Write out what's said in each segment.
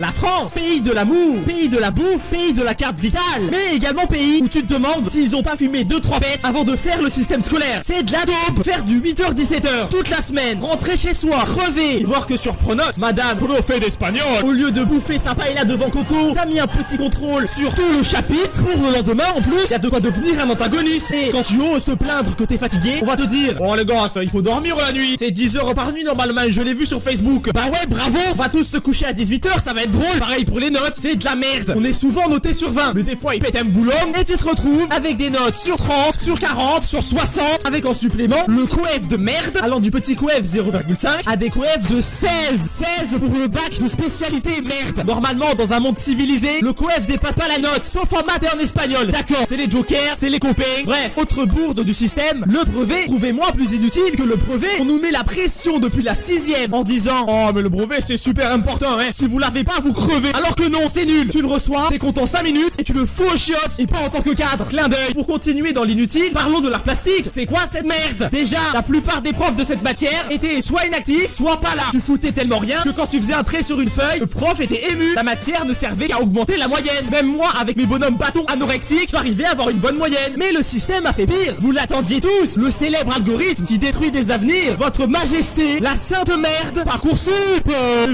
La France, pays de l'amour, pays de la bouffe, pays de la carte vitale, mais également pays où tu te demandes s'ils ont pas fumé 2-3 bêtes avant de faire le système scolaire. C'est de la dope. Faire du 8h-17h toute la semaine, rentrer chez soi, crever, voir que sur Pronote, madame, profe d'espagnol, au lieu de bouffer sympa et là devant Coco, t'as mis un petit contrôle sur tout le chapitre pour le lendemain en plus, y a de quoi devenir un antagoniste. Et quand tu oses te plaindre que t'es fatigué, on va te dire, oh les gars, il faut dormir la nuit, c'est 10 heures par nuit normalement, je l'ai vu sur Facebook. Bah ouais, bravo, on va tous se coucher à 18h, ça va être drôle. Pareil pour les notes, c'est de la merde. On est souvent noté sur 20, mais des fois ils pètent un boulot et tu te retrouves avec des notes sur 30, sur 40, sur 60, avec en supplément le coef de merde, allant du petit coef 0,5 à des coefs de 16 pour le bac de spécialité merde. Normalement, dans un monde civilisé, le coef dépasse pas la note, sauf en maths et en espagnol. D'accord, c'est les jokers, c'est les copains. Bref, autre bourde du système, le brevet, trouvez-moi plus inutile que le brevet. On nous met la pression depuis la 6ème en disant, oh mais le brevet c'est super important, hein. Si vous l'avez pas, vous crevez. Alors que non, c'est nul. Tu le reçois, t'es content 5 minutes et tu le fous aux chiottes. Et pas en tant que cadre. Clin d'œil. Pour continuer dans l'inutile, parlons de l'art plastique. C'est quoi cette merde? Déjà, la plupart des profs de cette matière étaient soit inactifs, soit pas là. Tu foutais tellement rien que quand tu faisais un trait sur une feuille, le prof était ému. La matière ne servait qu'à augmenter la moyenne. Même moi, avec mes bonhommes bâtons anorexiques, j'arrivais à avoir une bonne moyenne. Mais le système a fait pire. Vous l'attendiez tous. Le célèbre algorithme qui détruit des avenirs. Votre majesté, la sainte merde. Parcoursup.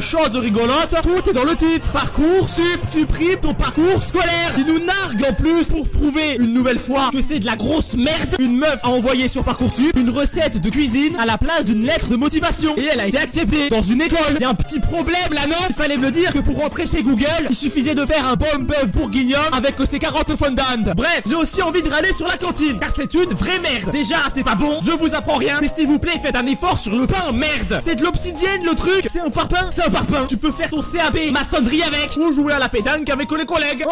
Chose rigolote, tout est dans le titre. Parcoursup supprime ton parcours scolaire. Il nous nargue en plus pour prouver une nouvelle fois que c'est de la grosse merde. Une meuf a envoyé sur Parcoursup une recette de cuisine à la place d'une lettre de motivation. Et elle a été acceptée dans une école. Il y a un petit problème là, non? Il fallait me le dire que pour rentrer chez Google, il suffisait de faire un bon bœuf bourguignon avec ses carottes fondantes. Bref, j'ai aussi envie de râler sur la cantine, car c'est une vraie merde. Déjà, c'est pas bon, je vous apprends rien, mais s'il vous plaît, faites un effort sur le pain, merde. C'est de l'obsidienne le truc. C'est un parpaing. C'est un parpaing. Tu peux faire ton CAP maçonnerie avec, ou jouer à la pétanque avec les collègues.